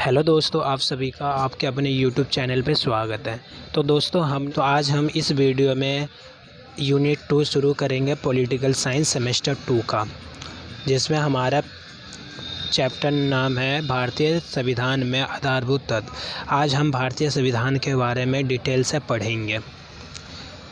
Hello दोस्तों, आप सभी का आपके अपने यूट्यूब चैनल पे स्वागत है। तो दोस्तों आज हम इस वीडियो में यूनिट 2 शुरू करेंगे पॉलिटिकल साइंस सेमेस्टर 2 का, जिसमें हमारा चैप्टर नाम है भारतीय संविधान में आधारभूत तत्व। आज हम भारतीय संविधान के बारे में डिटेल से पढ़ेंगे।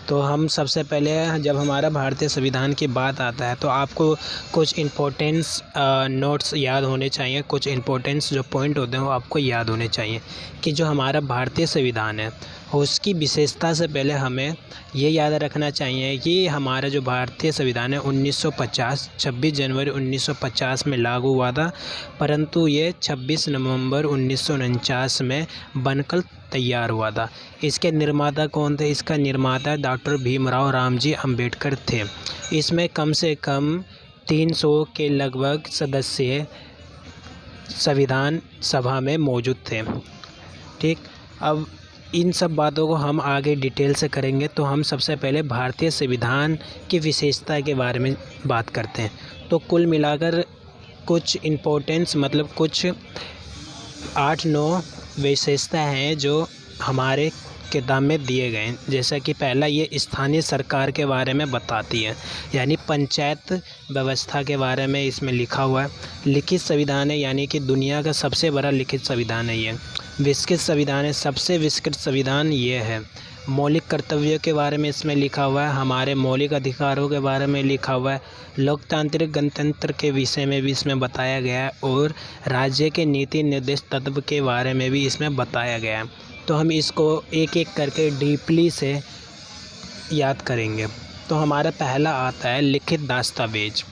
तो हम सबसे पहले जब हमारा भारतीय संविधान की बात आता है तो आपको कुछ इम्पोर्टेंस नोट्स याद होने चाहिए। कुछ इम्पोर्टेंस जो पॉइंट होते हैं वो आपको याद होने चाहिए कि जो हमारा भारतीय संविधान है उसकी विशेषता से पहले हमें ये याद रखना चाहिए कि हमारा जो भारतीय संविधान है 26 जनवरी 1950 में लागू हुआ था, परंतु ये 26 नवंबर 1949 में बनकर तैयार हुआ था। इसके निर्माता कौन थे? इसका निर्माता डॉक्टर भीमराव रामजी अंबेडकर थे। इसमें कम से कम 300 के लगभग सदस्य संविधान सभा में मौजूद थे। ठीक, अब इन सब बातों को हम आगे डिटेल से करेंगे। तो हम सबसे पहले भारतीय संविधान की विशेषता के बारे में बात करते हैं। तो कुल मिलाकर कुछ इम्पोर्टेंस कुछ 8-9 विशेषता हैं जो हमारे किताब में दिए गए हैं। जैसा कि पहला, ये स्थानीय सरकार के बारे में बताती है, यानी पंचायत व्यवस्था के बारे में इसमें लिखा हुआ है। लिखित संविधान है, यानी कि दुनिया का सबसे बड़ा लिखित संविधान है ये। विस्तृत संविधान है, सबसे विस्तृत संविधान ये है। मौलिक कर्तव्यों के बारे में इसमें लिखा हुआ है, हमारे मौलिक अधिकारों के बारे में लिखा हुआ है। लोकतांत्रिक गणतंत्र के विषय में भी इसमें बताया गया है और राज्य के नीति निर्देश तत्व के बारे में भी इसमें बताया गया है। तो हम इसको एक एक करके डीपली से याद करेंगे। तो हमारा पहला आता है लिखित दस्तावेज।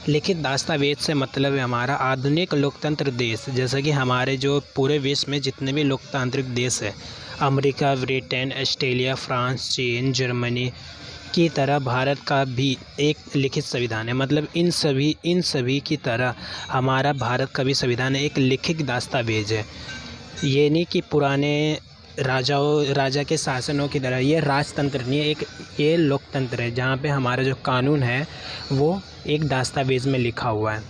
लिखित दस्तावेज से मतलब है हमारा आधुनिक लोकतंत्र देश, जैसा कि हमारे जो पूरे विश्व में जितने भी लोकतांत्रिक देश है, अमेरिका, ब्रिटेन, ऑस्ट्रेलिया, फ्रांस, चीन, जर्मनी की तरह भारत का भी एक लिखित संविधान है। मतलब इन सभी की तरह हमारा भारत का भी संविधान एक लिखित दस्तावेज है। ये नहीं कि पुराने राजा के शासनों की तरह ये राजतंत्र नहीं है, ये लोकतंत्र है जहाँ पे हमारा जो कानून है वो एक दस्तावेज में लिखा हुआ है।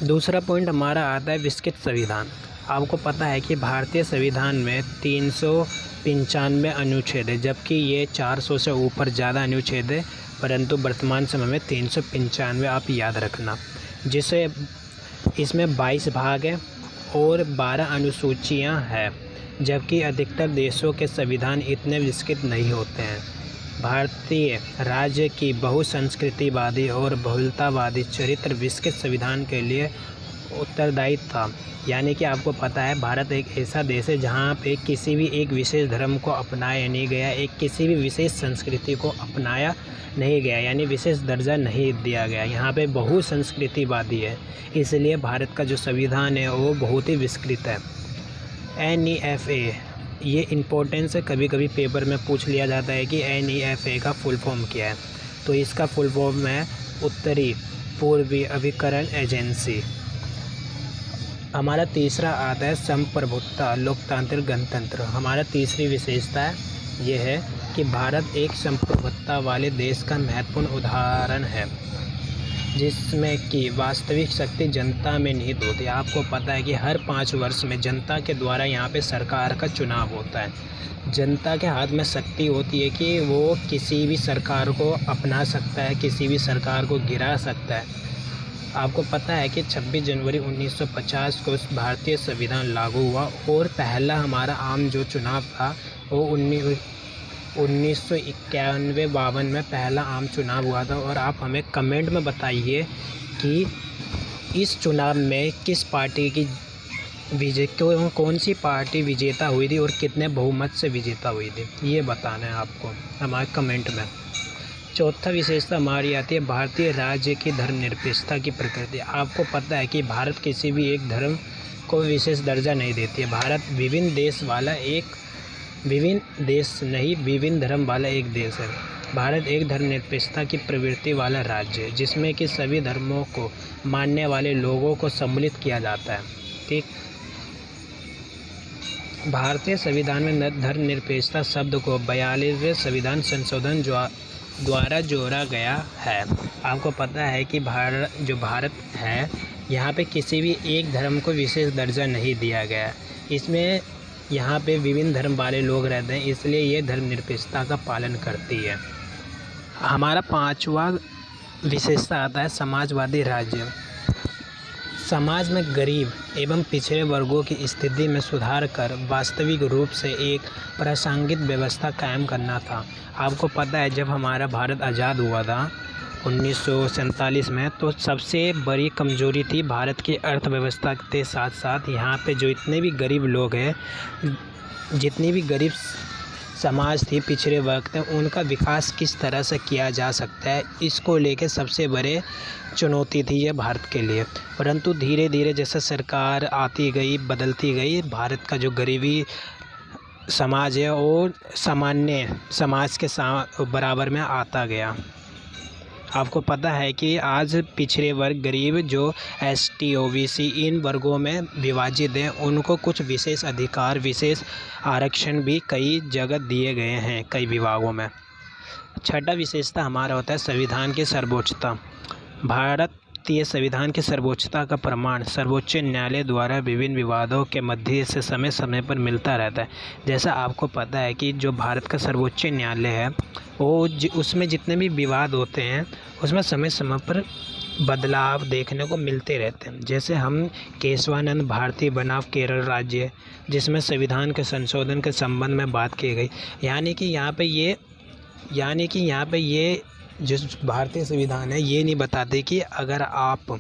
दूसरा पॉइंट हमारा आता है विस्तृत संविधान। आपको पता है कि भारतीय संविधान में 395 अनुच्छेद है, जबकि ये 400 से ऊपर ज़्यादा अनुच्छेद है, परंतु वर्तमान समय में 395 आप याद रखना। जिसे इसमें 22 भाग है और 12 अनुसूचियाँ हैं, जबकि अधिकतर देशों के संविधान इतने विस्तृत नहीं होते हैं। भारतीय राज्य की बहुसंस्कृतिवादी और बहुलतावादी चरित्र विस्तृत संविधान के लिए उत्तरदायी था। यानी कि आपको पता है भारत एक ऐसा देश है जहाँ पे किसी भी एक विशेष धर्म को अपनाया नहीं गया, एक किसी भी विशेष संस्कृति को अपनाया नहीं गया, यानी विशेष दर्जा नहीं दिया गया। यहाँ पे बहुसंस्कृतिवादी है, इसलिए भारत का जो संविधान है वो बहुत ही विस्तृत है। NEFA, ये इम्पोर्टेंस है, कभी कभी पेपर में पूछ लिया जाता है कि NEFA का फुल फॉर्म क्या है। तो इसका फुल फॉर्म है उत्तरी पूर्वी अभिकरण एजेंसी। हमारा तीसरा आता है संप्रभुता लोकतांत्रिक गणतंत्र। हमारा तीसरी विशेषता ये है कि भारत एक संप्रभुता वाले देश का महत्वपूर्ण उदाहरण है, जिसमें कि वास्तविक शक्ति जनता में निहित होती है। आपको पता है कि हर 5 वर्ष में जनता के द्वारा यहाँ पे सरकार का चुनाव होता है। जनता के हाथ में शक्ति होती है कि वो किसी भी सरकार को अपना सकता है, किसी भी सरकार को गिरा सकता है। आपको पता है कि 26 जनवरी 1950 को भारतीय संविधान लागू हुआ और पहला हमारा आम जो चुनाव था वो 1991-52 में पहला आम चुनाव हुआ था। और आप हमें कमेंट में बताइए कि इस चुनाव में किस पार्टी की कौन सी पार्टी विजेता हुई थी और कितने बहुमत से विजेता हुई थी, ये बताना है आपको हमारे कमेंट में। चौथा विशेषता हमारी आती है भारतीय राज्य की धर्मनिरपेक्षता की प्रकृति। आपको पता है कि भारत किसी भी एक धर्म को विशेष दर्जा नहीं देती है। भारत विभिन्न धर्म वाला एक देश है। भारत एक धर्मनिरपेक्षता की प्रवृत्ति वाला राज्य है, जिसमें कि सभी धर्मों को मानने वाले लोगों को सम्मिलित किया जाता है। ठीक, भारतीय संविधान में धर्मनिरपेक्षता शब्द को 42वें संविधान संशोधन द्वारा जोड़ा गया है। आपको पता है कि भारत है यहाँ पे किसी भी एक धर्म को विशेष दर्जा नहीं दिया गया। इसमें यहाँ पे विभिन्न धर्म वाले लोग रहते हैं, इसलिए ये धर्मनिरपेक्षता का पालन करती है। हमारा 5वां विशेषता आता है समाजवादी राज्य। समाज में गरीब एवं पिछड़े वर्गों की स्थिति में सुधार कर वास्तविक रूप से एक प्रासंगिक व्यवस्था कायम करना था। आपको पता है जब हमारा भारत आज़ाद हुआ था 1947 में, तो सबसे बड़ी कमजोरी थी भारत की अर्थव्यवस्था के साथ साथ यहाँ पे जो इतने भी गरीब लोग हैं, जितनी भी गरीब समाज थी, पिछड़े वर्ग थे, उनका विकास किस तरह से किया जा सकता है, इसको लेके सबसे बड़े चुनौती थी ये भारत के लिए। परंतु धीरे धीरे जैसे सरकार आती गई, बदलती गई, भारत का जो गरीबी समाज है वो सामान्य समाज के बराबर में आता गया। आपको पता है कि आज पिछड़े वर्ग, गरीब, जो ST OBC इन वर्गों में विभाजित हैं, उनको कुछ विशेष अधिकार, विशेष आरक्षण भी कई जगह दिए गए हैं कई विभागों में। छठा विशेषता हमारा होता है संविधान की सर्वोच्चता। भारतीय संविधान की सर्वोच्चता का प्रमाण सर्वोच्च न्यायालय द्वारा विभिन्न विवादों के मध्य से समय समय पर मिलता रहता है। जैसा आपको पता है कि जो भारत का सर्वोच्च न्यायालय है वो उसमें जितने भी विवाद होते हैं उसमें समय समय पर बदलाव देखने को मिलते रहते हैं। जैसे हम केशवानंद भारती बनाम केरल राज्य, जिसमें संविधान के संशोधन के संबंध में बात की गई, यानी कि यहाँ पे ये जो भारतीय संविधान है ये नहीं बताते कि अगर आप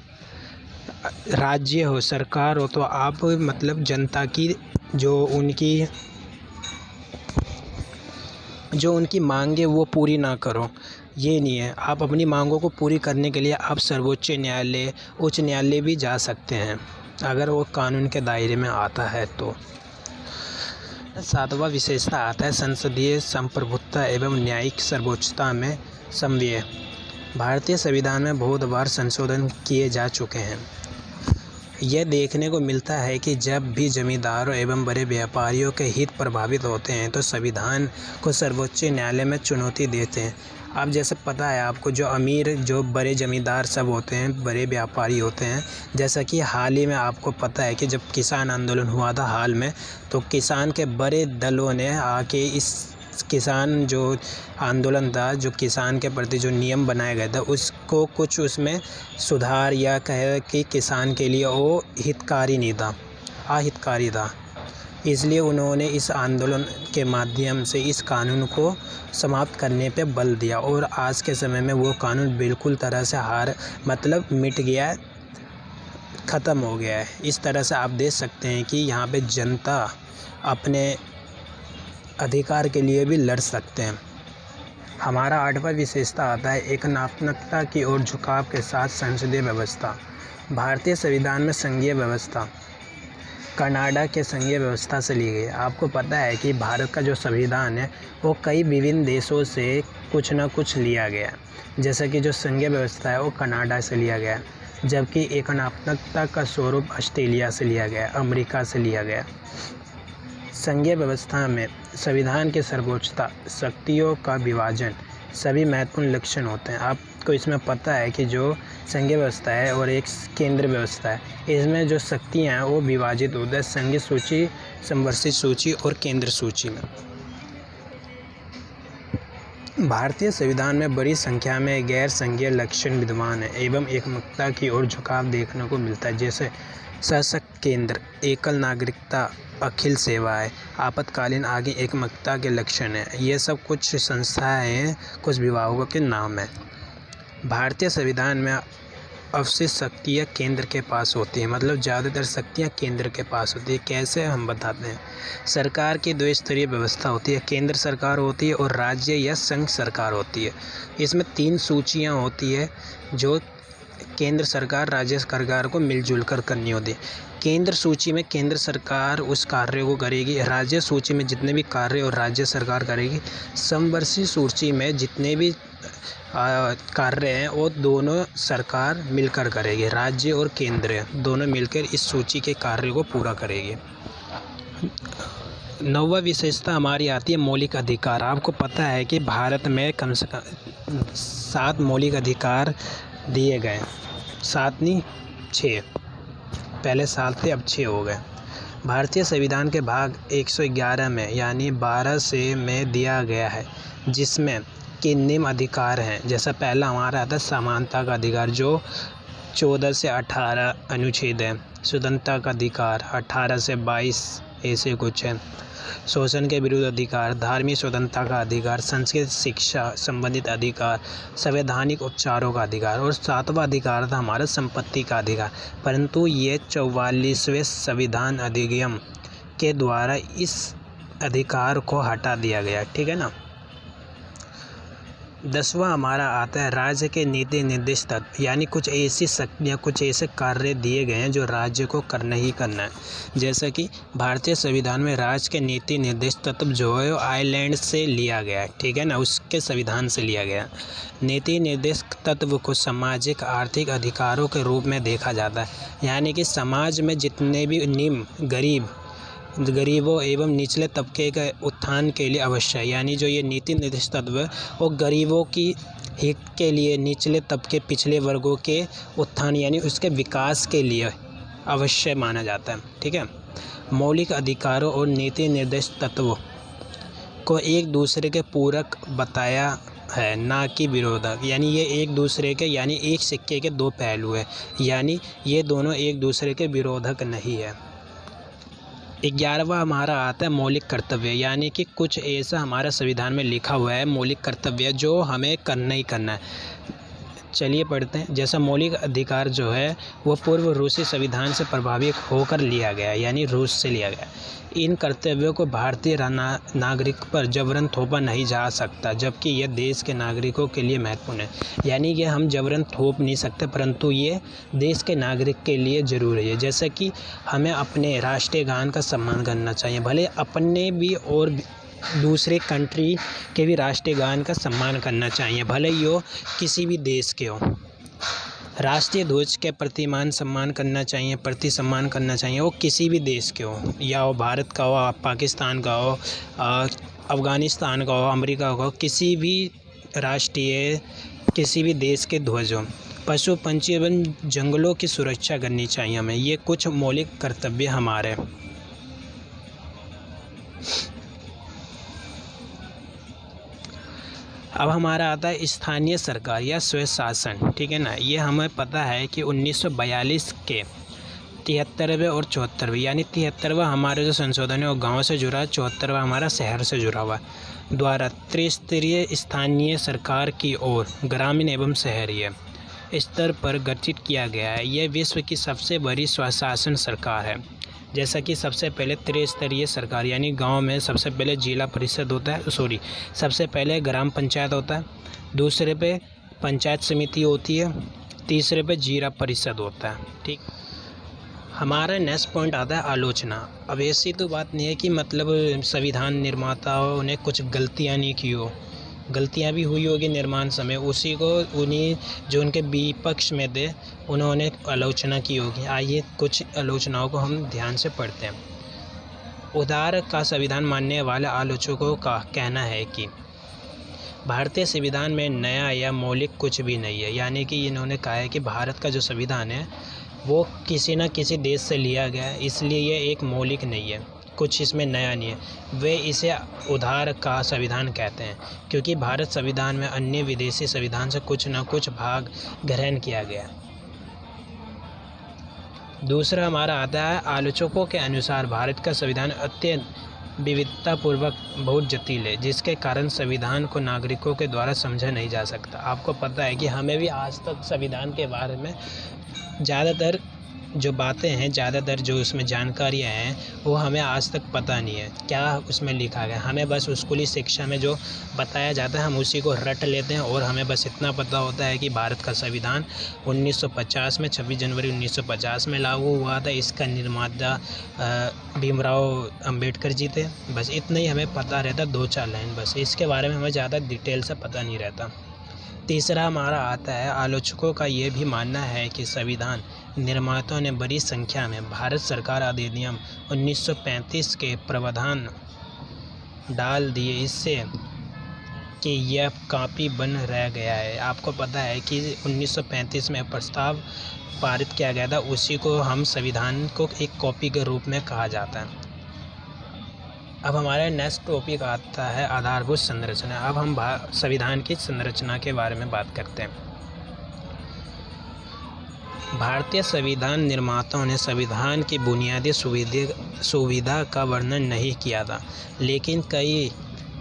राज्य हो, सरकार हो, तो आप मतलब जनता की जो उनकी मांगे वो पूरी ना करो, ये नहीं है। आप अपनी मांगों को पूरी करने के लिए आप सर्वोच्च न्यायालय, उच्च न्यायालय भी जा सकते हैं अगर वो कानून के दायरे में आता है तो। 7वां विशेषता आता है संसदीय संप्रभुत्ता एवं न्यायिक सर्वोच्चता में समन्वय। भारतीय संविधान में बहुत बार संशोधन किए जा चुके हैं। यह देखने को मिलता है कि जब भी जमींदारों एवं बड़े व्यापारियों के हित प्रभावित होते हैं तो संविधान को सर्वोच्च न्यायालय में चुनौती देते हैं। अब जैसे पता है आपको, जो अमीर, जो बड़े ज़मींदार सब होते हैं, बड़े व्यापारी होते हैं, जैसा कि हाल ही में आपको पता है कि जब किसान आंदोलन हुआ था हाल में, तो किसान के बड़े दलों ने आके इस किसान जो आंदोलन था, जो किसान के प्रति जो नियम बनाया गया था, उसको कुछ उसमें सुधार या कहे कि किसान के लिए वो हितकारी नहीं था, अहितकारी था। इसलिए उन्होंने इस आंदोलन के माध्यम से इस कानून को समाप्त करने पे बल दिया और आज के समय में वो कानून बिल्कुल तरह से मिट गया है, ख़त्म हो गया है। इस तरह से आप देख सकते हैं कि यहाँ पे जनता अपने अधिकार के लिए भी लड़ सकते हैं। हमारा 8वां विशेषता आता है एकनात्मकता की ओर झुकाव के साथ संसदीय व्यवस्था। भारतीय संविधान में संघीय व्यवस्था कनाडा के संघीय व्यवस्था से ली गई। आपको पता है कि भारत का जो संविधान है वो कई विभिन्न देशों से कुछ न कुछ लिया गया है। जैसे कि जो संघीय व्यवस्था है वो कनाडा से लिया गया है, जबकि एकनात्मकता का स्वरूप ऑस्ट्रेलिया से लिया गया, अमेरिका से लिया गया। संघीय व्यवस्था में संविधान की सर्वोच्चता, शक्तियों का विभाजन सभी महत्वपूर्ण लक्षण होते हैं। आपको इसमें पता है कि जो संघीय व्यवस्था है और एक केंद्र व्यवस्था है, इसमें जो शक्तियाँ हैं वो विभाजित होते हैं संघीय सूची, समवर्ती सूची और केंद्र सूची में। भारतीय संविधान में बड़ी संख्या में गैर संघीय लक्षण विद्यमान है एवं एकमतता की ओर झुकाव देखने को मिलता है, जैसे सशक्त केंद्र, एकल नागरिकता, अखिल सेवाएं, आपातकालीन आगे एकमतता के लक्षण हैं। ये सब कुछ संस्थाएं हैं, कुछ विभागों के नाम हैं। भारतीय संविधान में अवशिष्ट शक्तियाँ केंद्र के पास होती हैं, मतलब ज़्यादातर शक्तियाँ केंद्र के पास होती है। कैसे हम बताते हैं। सरकार की 2 स्तरीय व्यवस्था होती है, केंद्र सरकार होती है और राज्य या संघ सरकार होती है। इसमें 3 सूचियाँ होती है जो केंद्र सरकार, राज्य सरकार को मिलजुल कर करनी होती है। केंद्र सूची में केंद्र सरकार उस कार्य को करेगी, राज्य सूची में जितने भी कार्य और राज्य सरकार करेगी, समवर्ती सूची में जितने भी कार्य हैं वो दोनों सरकार मिलकर करेगी, राज्य और केंद्र दोनों मिलकर इस सूची के कार्य को पूरा करेगी। 9वां विशेषता हमारी आती है मौलिक अधिकार। आपको पता है कि भारत में कम से कम 7 मौलिक अधिकार दिए गए, 7 नहीं 6, पहले 7 थे अब 6 हो गए। भारतीय संविधान के भाग 111 में यानी 12 से में दिया गया है, जिसमें कि निम्न अधिकार हैं। जैसा पहला हमारा आता है समानता का अधिकार, जो 14 से 18 अनुच्छेद है। स्वतंत्रता का अधिकार 18 से 22 ऐसे कुछ है। शोषण के विरुद्ध अधिकार, धार्मिक स्वतंत्रता का अधिकार, संस्कृत शिक्षा संबंधित अधिकार, संवैधानिक उपचारों का अधिकार, और 7वां अधिकार था हमारा संपत्ति का अधिकार। परंतु ये 44वें संविधान अधिनियम के द्वारा इस अधिकार को हटा दिया गया, ठीक है ना। 10वां हमारा आता है राज्य के नीति निर्देश तत्व, यानी कुछ ऐसी शक्तियाँ, कुछ ऐसे कार्य दिए गए हैं जो राज्य को करना ही करना है। जैसा कि भारतीय संविधान में राज्य के नीति निर्देश तत्व जो है वो आयरलैंड से लिया गया है, ठीक है ना, उसके संविधान से लिया गया। नीति निर्देश तत्व को सामाजिक आर्थिक अधिकारों के रूप में देखा जाता है, यानी कि समाज में जितने भी निम्न गरीबों एवं निचले तबके के उत्थान के लिए अवश्य है। यानी जो ये नीति निर्देश तत्व है वो गरीबों की हित के लिए, निचले तबके पिछले वर्गों के उत्थान यानी उसके विकास के लिए अवश्य माना जाता है, ठीक है। मौलिक अधिकारों और नीति निर्देश तत्वों को एक दूसरे के पूरक बताया है, ना कि विरोधक। यानी ये एक दूसरे के, यानी एक सिक्के के 2 पहलू है, यानी ये दोनों एक दूसरे के विरोधक नहीं है। 11वां हमारा आता है मौलिक कर्तव्य, यानी कि कुछ ऐसा हमारा संविधान में लिखा हुआ है मौलिक कर्तव्य जो हमें करना ही करना है। चलिए पढ़ते हैं। जैसा मौलिक अधिकार जो है वो पूर्व रूसी संविधान से प्रभावित होकर लिया गया, यानी रूस से लिया गया। इन कर्तव्यों को भारतीय नागरिक पर जबरन थोपा नहीं जा सकता, जबकि यह देश के नागरिकों के लिए महत्वपूर्ण है। यानी कि हम जबरन थोप नहीं सकते, परंतु ये देश के नागरिक के लिए ज़रूरी है। जैसे कि हमें अपने राष्ट्रीय गान का सम्मान करना चाहिए, भले अपने भी और दूसरे कंट्री के भी राष्ट्रीय गान का सम्मान करना चाहिए, भले ही हो किसी भी देश के हो। राष्ट्रीय ध्वज के प्रति सम्मान करना चाहिए, प्रति सम्मान करना चाहिए, वो किसी भी देश के हो, या वो भारत का हो, पाकिस्तान का हो, अफ़गानिस्तान का हो, अमेरिका का हो, किसी भी राष्ट्रीय किसी भी देश के ध्वज हो। पशु पंछी एवं जंगलों की सुरक्षा करनी चाहिए हमें। ये कुछ मौलिक कर्तव्य हमारे। अब हमारा आता है स्थानीय सरकार या स्वशासन, ठीक है ना। ये हमें पता है कि 1942 के 73वें और 74वें, यानी 73वां हमारे जो संशोधन है वो गाँव से जुड़ा है, 74वां हमारा शहर से जुड़ा हुआ द्वारा त्रिस्तरीय स्थानीय सरकार की ओर ग्रामीण एवं शहरीय स्तर पर गठित किया गया है। यह विश्व की सबसे बड़ी स्वशासन सरकार है। जैसा कि सबसे पहले त्रिस्तरीय सरकार, यानी गांव में सबसे पहले जिला परिषद होता है, सबसे पहले ग्राम पंचायत होता है, दूसरे पे पंचायत समिति होती है, तीसरे पे जिला परिषद होता है, ठीक। हमारा नेक्स्ट पॉइंट आता है आलोचना। अब ऐसी तो बात नहीं है कि मतलब संविधान निर्माताओं ने कुछ गलतियाँ नहीं की हो, गलतियाँ भी हुई होगी निर्माण समय, उसी को उन्हीं जो उनके विपक्ष में थे उन्होंने आलोचना की होगी। आइए कुछ आलोचनाओं को हम ध्यान से पढ़ते हैं। उदार का संविधान मानने वाले आलोचकों का कहना है कि भारतीय संविधान में नया या मौलिक कुछ भी नहीं है। यानी कि इन्होंने कहा है कि भारत का जो संविधान है वो किसी न किसी देश से लिया गया है, इसलिए ये एक मौलिक नहीं है, कुछ इसमें नया नहीं है। वे इसे उधार का संविधान कहते हैं क्योंकि भारत संविधान में अन्य विदेशी संविधान से कुछ न कुछ भाग ग्रहण किया गया। दूसरा हमारा आता है आलोचकों के अनुसार भारत का संविधान अत्यंत विविधतापूर्वक बहुत जटिल है, जिसके कारण संविधान को नागरिकों के द्वारा समझा नहीं जा सकता। आपको पता है कि हमें भी आज तक संविधान के बारे में ज़्यादातर जो बातें हैं, ज़्यादातर जो उसमें जानकारियाँ हैं वो हमें आज तक पता नहीं है क्या उसमें लिखा गया। हमें बस स्कूली शिक्षा में जो बताया जाता है हम उसी को रट लेते हैं, और हमें बस इतना पता होता है कि भारत का संविधान 1950 में 26 जनवरी 1950 में लागू हुआ था। इसका निर्माता भीमराव अंबेडकर जी थे। बस इतना ही हमें पता रहता, 2-4 लाइन, बस इसके बारे में हमें ज़्यादा डिटेल से पता नहीं रहता। तीसरा हमारा आता है आलोचकों का ये भी मानना है कि संविधान निर्माताओं ने बड़ी संख्या में भारत सरकार अधिनियम 1935 के प्रावधान डाल दिए। इससे कि यह काफ़ी बन रह गया है। आपको पता है कि 1935 में प्रस्ताव पारित किया गया था, उसी को हम संविधान को एक कॉपी के रूप में कहा जाता है। अब हमारा नेक्स्ट टॉपिक आता है आधारभूत संरचना। अब हम संविधान की संरचना के बारे में बात करते हैं। भारतीय संविधान निर्माताओं ने संविधान की बुनियादी सुविधा का वर्णन नहीं किया था, लेकिन कई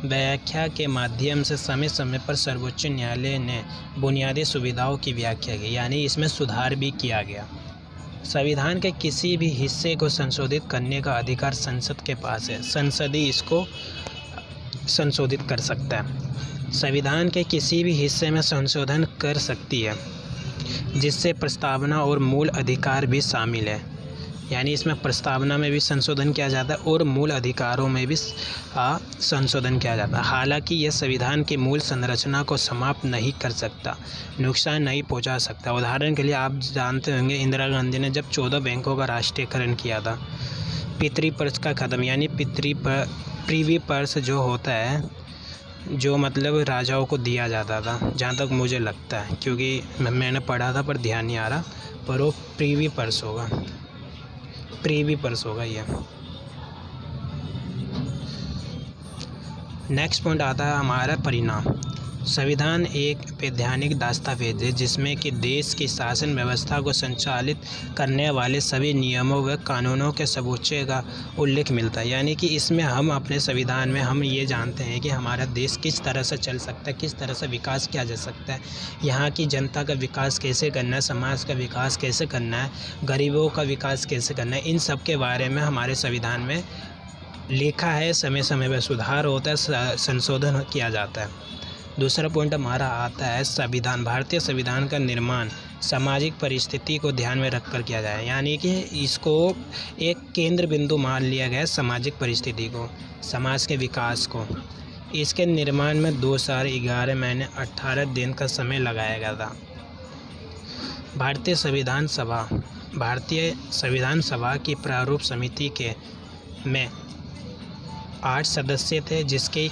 व्याख्या के माध्यम से समय समय पर सर्वोच्च न्यायालय ने बुनियादी सुविधाओं की व्याख्या की, यानी इसमें सुधार भी किया गया। संविधान के किसी भी हिस्से को संशोधित करने का अधिकार संसद के पास है। संसद ही इसको संशोधित कर सकता है। संविधान के किसी भी हिस्से में संशोधन कर सकती है, जिससे प्रस्तावना और मूल अधिकार भी शामिल है, यानी इसमें प्रस्तावना में भी संशोधन किया जाता है और मूल अधिकारों में भी संशोधन किया जाता है। हालांकि यह संविधान की मूल संरचना को समाप्त नहीं कर सकता, नुकसान नहीं पहुंचा सकता। उदाहरण के लिए आप जानते होंगे इंदिरा गांधी ने जब 14 बैंकों का राष्ट्रीयकरण किया था, पितृपर्स का ख़त्म, यानी प्रीवी पर्स जो होता है, जो मतलब राजाओं को दिया जाता था, जहाँ तक मुझे लगता है, क्योंकि मैंने पढ़ा था पर ध्यान नहीं आ रहा, पर वो प्रीवी पर्स होगा ये। नेक्स्ट पॉइंट आता है हमारा परिणाम। संविधान एक वैधानिक दस्तावेज है जिसमें कि देश की शासन व्यवस्था को संचालित करने वाले सभी नियमों व कानूनों के सबूचे का उल्लेख मिलता है, यानी कि इसमें हम अपने संविधान में हम ये जानते हैं कि हमारा देश किस तरह से चल सकता है, किस तरह से विकास किया जा सकता है, यहाँ की जनता का विकास कैसे करना है, समाज का विकास कैसे करना है, गरीबों का विकास कैसे करना है, इन सब के बारे में हमारे संविधान में लिखा है। समय समय पर सुधार होता है, संशोधन किया जाता है। दूसरा पॉइंट हमारा आता है संविधान। भारतीय संविधान का निर्माण सामाजिक परिस्थिति को ध्यान में रखकर किया जाए, यानी कि इसको एक केंद्र बिंदु मान लिया गया है, सामाजिक परिस्थिति को, समाज के विकास को। इसके निर्माण में 2 साल 11 महीने 18 दिन का समय लगाया गया था। भारतीय संविधान सभा की प्रारूप समिति में 8 सदस्य थे, जिसकी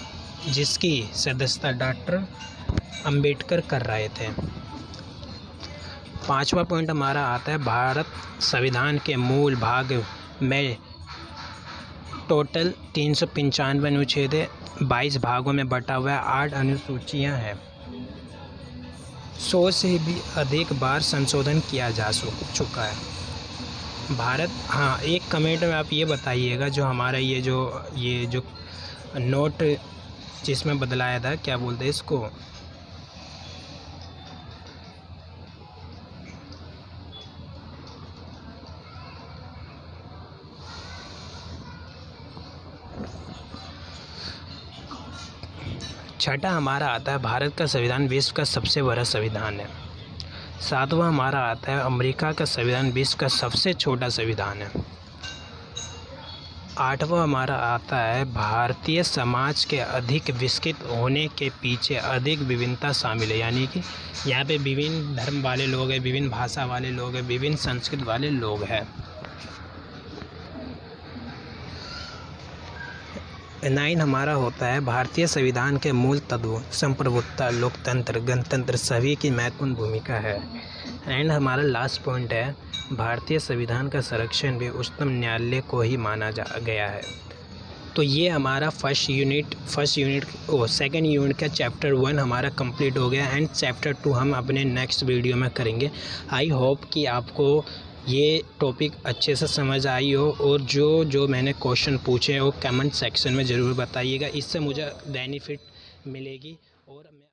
सदस्यता डॉक्टर अंबेडकर कर रहे थे। 5वां पॉइंट हमारा आता है भारत संविधान के मूल भाग में टोटल 395 अनुच्छेद है, 22 भागों में बटा हुआ है, 8 अनुसूचियां हैं। 100 से भी अधिक बार संशोधन किया जा चुका है। एक कमेंट में आप ये बताइएगा, जो हमारा ये जो नोट जिसमें बदलाया था, क्या बोलते हैं इसको, छठा हमारा आता है भारत का संविधान विश्व का सबसे बड़ा संविधान है। 7वां हमारा आता है अमेरिका का संविधान विश्व का सबसे छोटा संविधान है। 8वां हमारा आता है भारतीय समाज के अधिक विकसित होने के पीछे अधिक विभिन्नता शामिल है, यानी कि यहाँ पे विभिन्न धर्म वाले लोग हैं, विभिन्न भाषा वाले लोग हैं, विभिन्न संस्कृति वाले लोग हैं। 9 हमारा होता है भारतीय संविधान के मूल तत्व संप्रभुत्व, लोकतंत्र, गणतंत्र सभी की महत्वपूर्ण भूमिका है। एंड हमारा लास्ट पॉइंट है भारतीय संविधान का संरक्षण भी उच्चतम न्यायालय को ही माना गया है। तो ये हमारा सेकंड यूनिट का चैप्टर 1 हमारा कंप्लीट हो गया। एंड चैप्टर 2 हम अपने नेक्स्ट वीडियो में करेंगे। आई होप कि आपको ये टॉपिक अच्छे से समझ आई हो, और जो मैंने क्वेश्चन पूछे वो कमेंट सेक्शन में ज़रूर बताइएगा, इससे मुझे बेनिफिट मिलेगी और मैं